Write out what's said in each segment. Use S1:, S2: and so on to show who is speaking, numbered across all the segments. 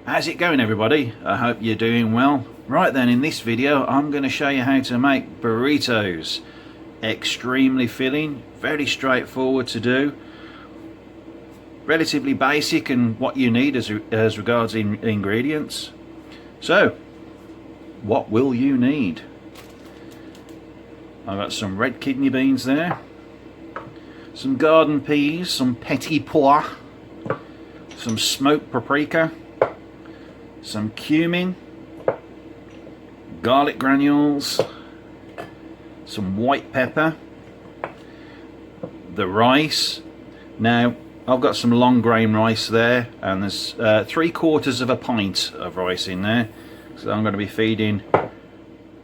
S1: How's it going, everybody? I hope you're doing well. Right then, in this video I'm going to show you how to make burritos. Extremely filling, very straightforward to do, relatively basic and what you need as regards ingredients. So what will you need? I've got some red kidney beans there, some garden peas, some petit pois, some smoked paprika, some cumin, garlic granules, some white pepper, the rice. Now I've got some long grain rice there, and there's 3/4 of a pint of rice in there, so I'm going to be feeding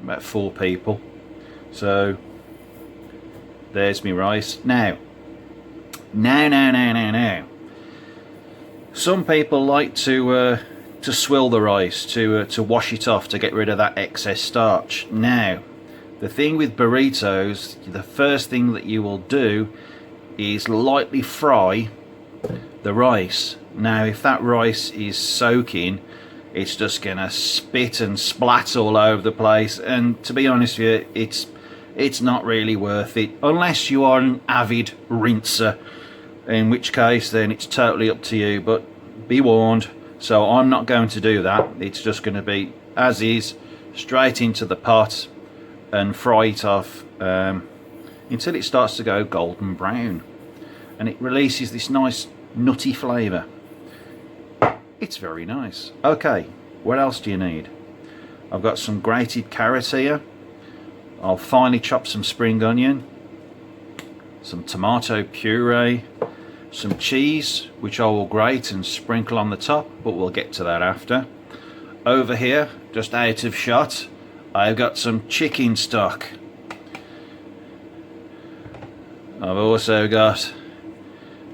S1: about 4 people. So there's my rice. Now some people like to swill the rice, to wash it off, to get rid of that excess starch. Now the thing with burritos, the first thing that you will do is lightly fry the rice. Now if that rice is soaking, it's just gonna spit and splat all over the place, and to be honest with you, it's not really worth it unless you are an avid rinser, in which case then it's totally up to you, but be warned. So I'm not going to do that. It's just going to be as is, straight into the pot and fry it off until it starts to go golden brown, and it releases this nice nutty flavour. It's very nice. Okay, what else do you need? I've got some grated carrot here. I'll finely chop some spring onion, some tomato puree, some cheese, which I will grate and sprinkle on the top, but we'll get to that after. Over here, just out of shot, I've got some chicken stock. I've also got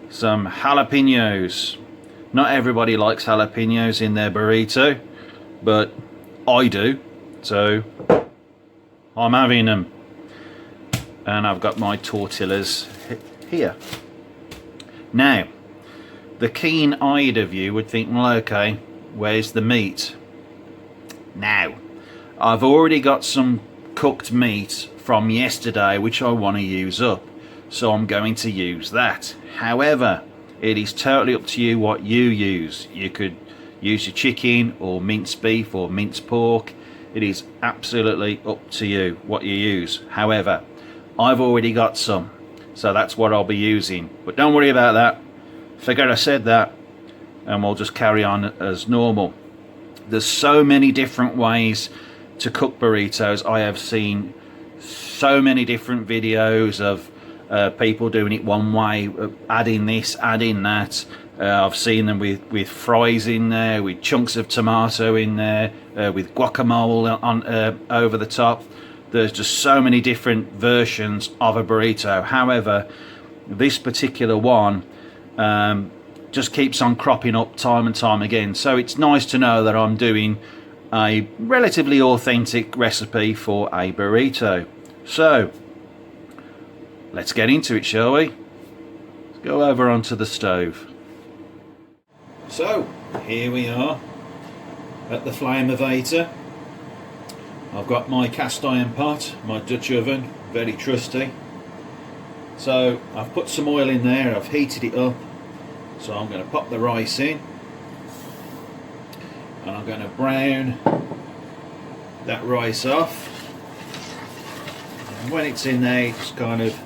S1: some jalapenos. Not everybody likes jalapenos in their burrito, but I do, so I'm having them. And I've got my tortillas here. Now, the keen-eyed of you would think, well, okay, where's the meat? Now, I've already got some cooked meat from yesterday which I want to use up, so I'm going to use that. However, it is totally up to you what you use. You could use your chicken or minced beef or minced pork. It is absolutely up to you what you use. However, I've already got some, so that's what I'll be using. But don't worry about that. Forget I said that, and we'll just carry on as normal. There's so many different ways to cook burritos. I have seen so many different videos of people doing it one way, adding this, adding that. I've seen them with fries in there, with chunks of tomato in there, with guacamole on over the top. There's just so many different versions of a burrito. However, this particular one just keeps on cropping up time and time again. So it's nice to know that I'm doing a relatively authentic recipe for a burrito. So let's get into it, shall we? Let's go over onto the stove. So here we are at the Flameovator. I've got my cast iron pot, my Dutch oven, very trusty. So I've put some oil in there, I've heated it up. So I'm going to pop the rice in, and I'm going to brown that rice off. And when it's in there, just kind of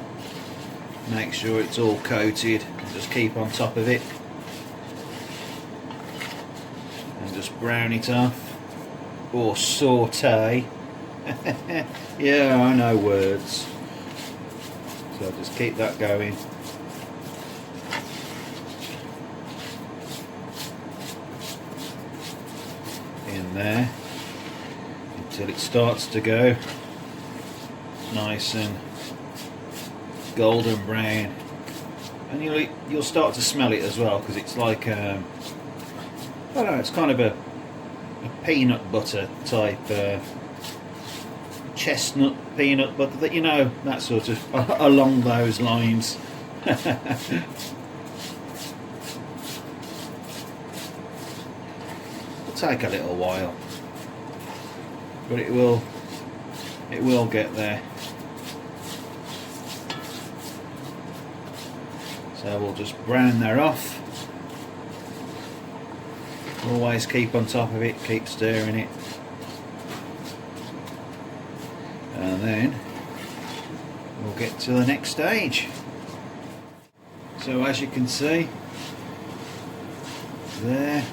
S1: make sure it's all coated and just keep on top of it. And just brown it off, or saute. Yeah, I know words. So I'll just keep that going. In there until it starts to go nice and golden brown, and you'll start to smell it as well, because it's like I don't know, it's kind of a peanut butter type, chestnut peanut butter, that, you know, that sort of along those lines. take a little while, but it will get there. So we'll just brown that off. Always keep on top of it, keep stirring it, and then we'll get to the next stage. So as you can see there,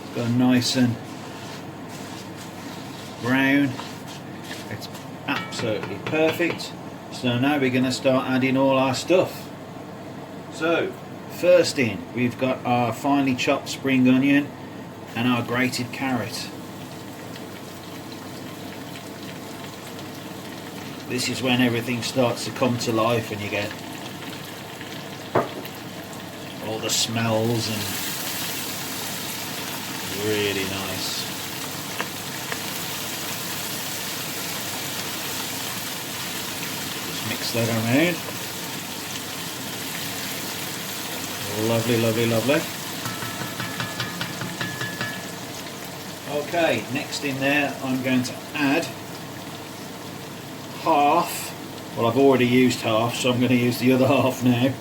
S1: it's gone nice and brown. It's absolutely perfect. So now we're going to start adding all our stuff. So first in, we've got our finely chopped spring onion and our grated carrot. This is when everything starts to come to life and you get all the smells, and really nice. Just mix that around. Lovely, lovely, lovely. Okay, next in there I'm going to add half, well I've already used half, so I'm going to use the other half now.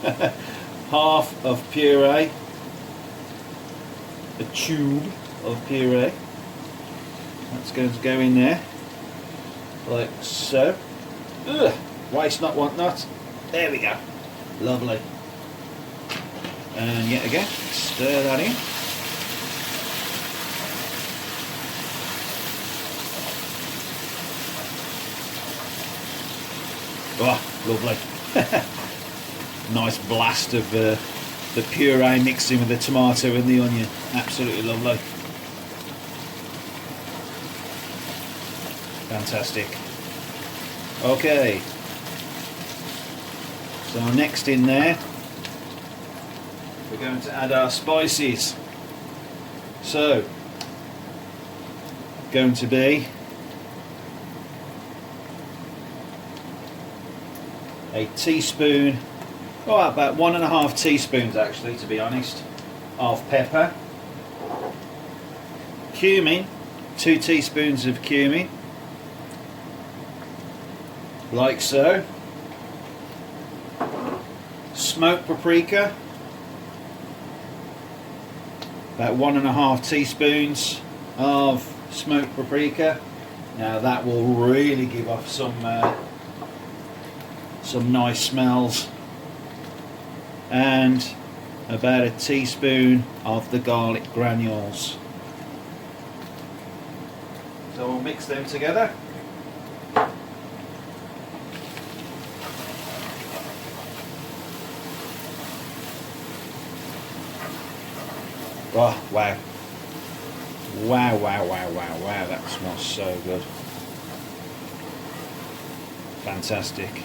S1: Half of puree, a tube of puree. That's going to go in there, like so. Ugh, waste not, want not. There we go. Lovely. And yet again, stir that in. Oh, lovely. Nice blast of the puree mixing with the tomato and the onion. Absolutely lovely. Fantastic. Okay. So next in there, we're going to add our spices. So, going to be a teaspoon, oh, about 1.5 teaspoons actually, to be honest, of pepper, cumin, 2 teaspoons of cumin, like so, smoked paprika, about 1.5 teaspoons of smoked paprika. Now that will really give off some nice smells. And about a teaspoon of the garlic granules. So we'll mix them together. Oh, wow. Wow, wow, wow, wow, wow, that smells so good. Fantastic.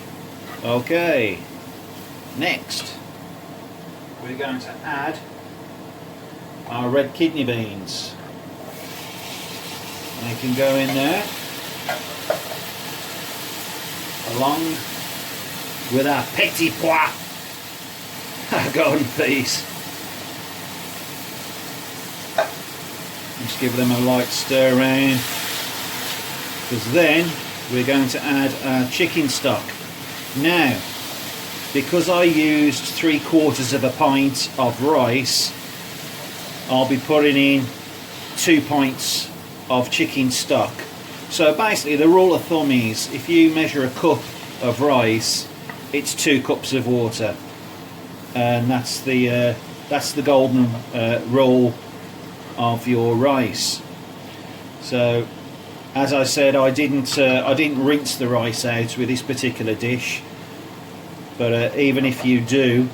S1: Okay, next we're going to add our red kidney beans. They can go in there along with our petit pois, our golden peas. Just give them a light stir around, because then we're going to add our chicken stock. Now, because I used 3/4 of a pint of rice, I'll be putting in 2 pints of chicken stock. So basically the rule of thumb is, if you measure a cup of rice, it's 2 cups of water, and that's the golden rule of your rice. So as I said, I didn't rinse the rice out with this particular dish, but even if you do,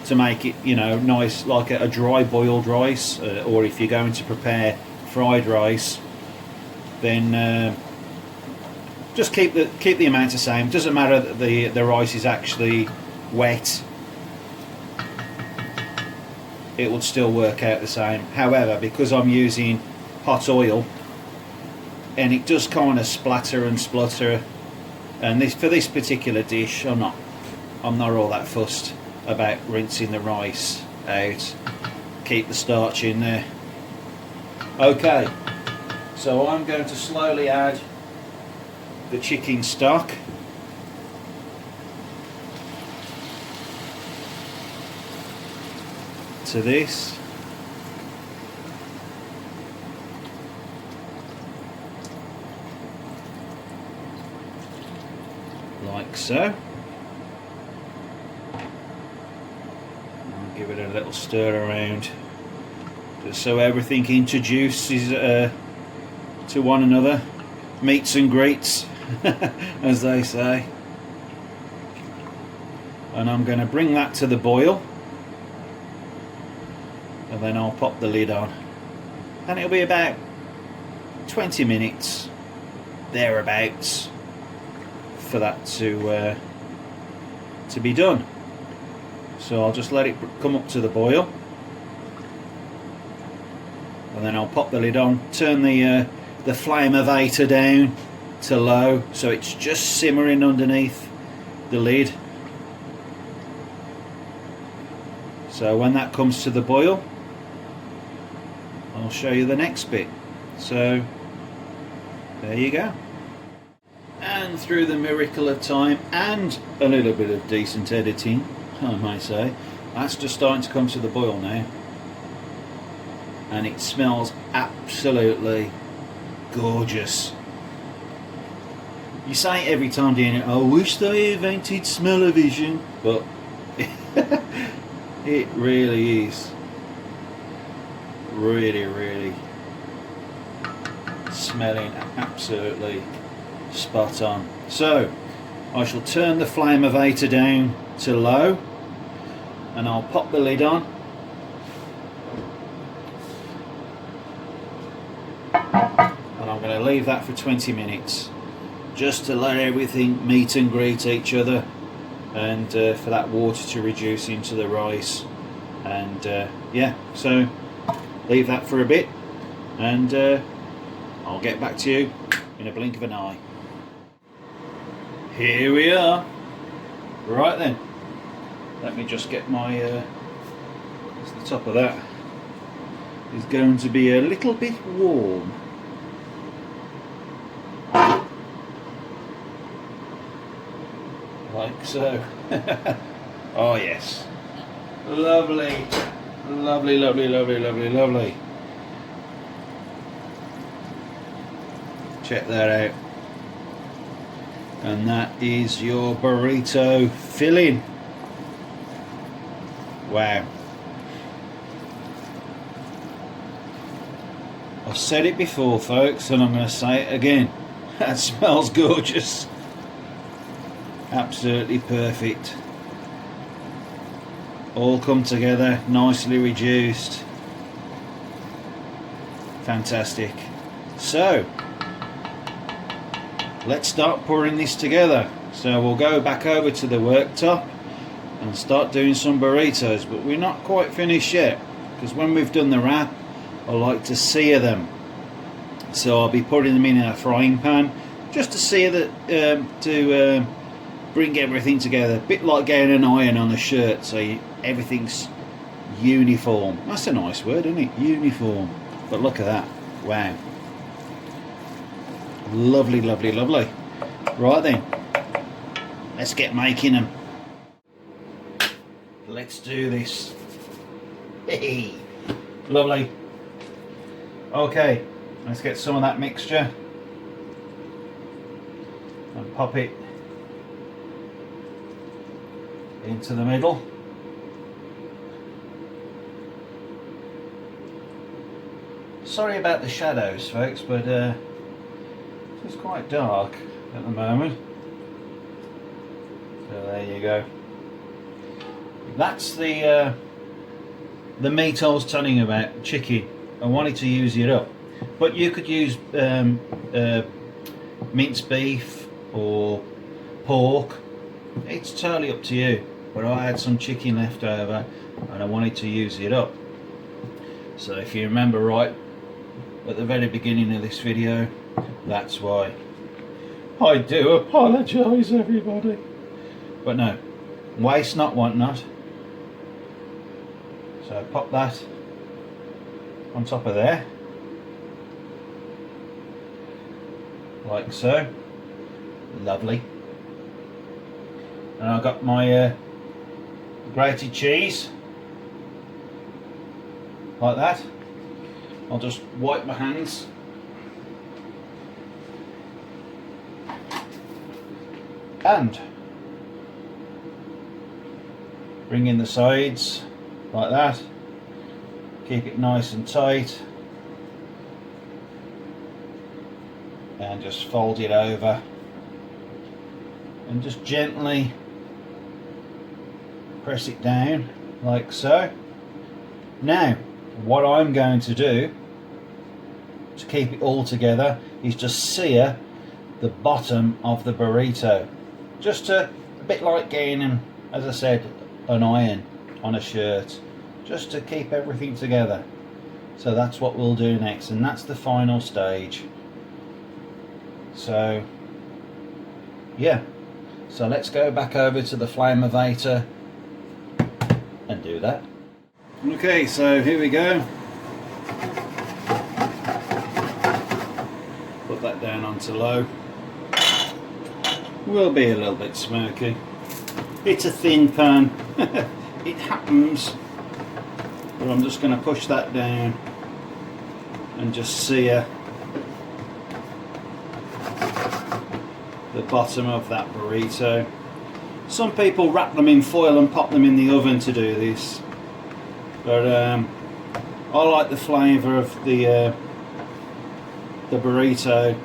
S1: to make it, you know, nice like a dry boiled rice, or if you're going to prepare fried rice, then just keep the amount the same. It doesn't matter that the rice is actually wet, it would still work out the same. However, because I'm using hot oil and it does kind of splatter and splutter, and for this particular dish I'm not all that fussed about rinsing the rice out. Keep the starch in there. Okay, so I'm going to slowly add the chicken stock. To this. Like so. I'll give it a little stir around just so everything introduces to one another. Meets and greets, as they say. And I'm going to bring that to the boil, and then I'll pop the lid on, and it'll be about 20 minutes thereabouts for that to be done. So I'll just let it come up to the boil, and then I'll pop the lid on, turn the flame elevator down to low so it's just simmering underneath the lid. So when that comes to the boil, I'll show you the next bit. So there you go. And through the miracle of time and a little bit of decent editing, I might say, that's just starting to come to the boil now, and it smells absolutely gorgeous. You say it every time, doing it, I wish they invented smell-o-vision, but it really is really smelling absolutely spot on. So I shall turn the flame elevator down to low, and I'll pop the lid on, and I'm going to leave that for 20 minutes just to let everything meet and greet each other, and for that water to reduce into the rice. And yeah, so leave that for a bit, and I'll get back to you in a blink of an eye. Here we are. Right then, let me just get my the top of that is going to be a little bit warm. Like so. Oh yes, lovely, lovely, lovely, lovely, lovely, lovely. Check that out. And that is your burrito filling. Wow. I've said it before, folks, and I'm going to say it again. That smells gorgeous. Absolutely perfect. All come together, nicely reduced. Fantastic. So let's start pouring this together. So we'll go back over to the worktop and start doing some burritos, but we're not quite finished yet, because when we've done the wrap, I like to sear them. So I'll be putting them in a frying pan just to sear that, to bring everything together, a bit like getting an iron on a shirt, so everything's uniform. That's a nice word, isn't it? Uniform. But look at that. Wow. Lovely, lovely, lovely. Right then, let's get making them. Let's do this. Hey, lovely. Okay, let's get some of that mixture and pop it into the middle. Sorry about the shadows, folks, but it's quite dark at the moment. So there you go. That's the meat I was telling you about, chicken. I wanted to use it up, but you could use minced beef or pork. It's totally up to you, but I had some chicken left over and I wanted to use it up. So if you remember right at the very beginning of this video, that's why. I do apologise, everybody, but no, waste not, want not. So pop that on top of there, like so. Lovely. And I've got my grated cheese like that. I'll just wipe my hands. And bring in the sides like that. Keep it nice and tight. And just fold it over. And just gently press it down like so. Now, what I'm going to do to keep it all together is just sear the bottom of the burrito. Just a bit like getting, as I said, an iron on a shirt. Just to keep everything together. So that's what we'll do next, and that's the final stage. So, yeah. So let's go back over to the flame elevator and do that. Okay, so here we go. Put that down onto low. Will be a little bit smoky. It's a thin pan. It happens. But I'm just going to push that down and just sear the bottom of that burrito. Some people wrap them in foil and pop them in the oven to do this, but I like the flavour of the burrito,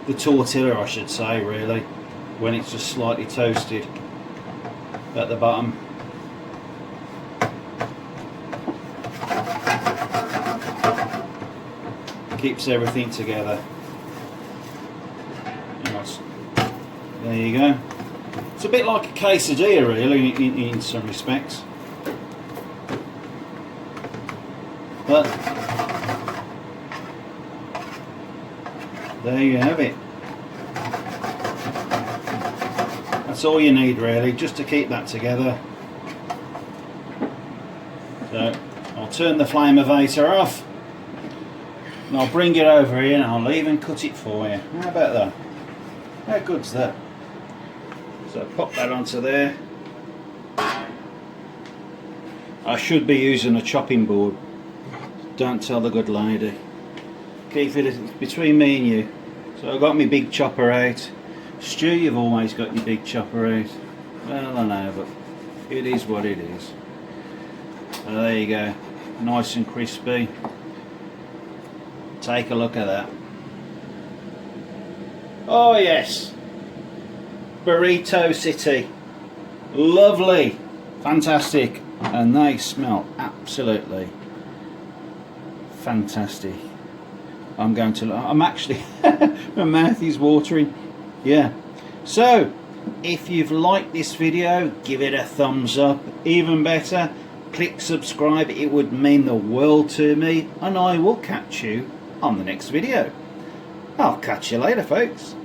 S1: the tortilla I should say really, when it's just slightly toasted at the bottom. Keeps everything together. There you go. It's a bit like a quesadilla really in some respects. But there you have it. That's all you need really, just to keep that together. So I'll turn the flame elevator off and I'll bring it over here and I'll even cut it for you. How about that? How good's that? So pop that onto there. I should be using a chopping board. Don't tell the good lady. Keep it between me and you. So I've got my big chopper out. Stu, you've always got your big chopper out. Well, I know, but it is what it is. So there you go. Nice and crispy. Take a look at that. Oh yes. Burrito City. Lovely. Fantastic. And they smell absolutely fantastic. I'm actually, my mouth is watering. Yeah. So, if you've liked this video, give it a thumbs up. Even better, click subscribe. It would mean the world to me. And I will catch you on the next video. I'll catch you later, folks.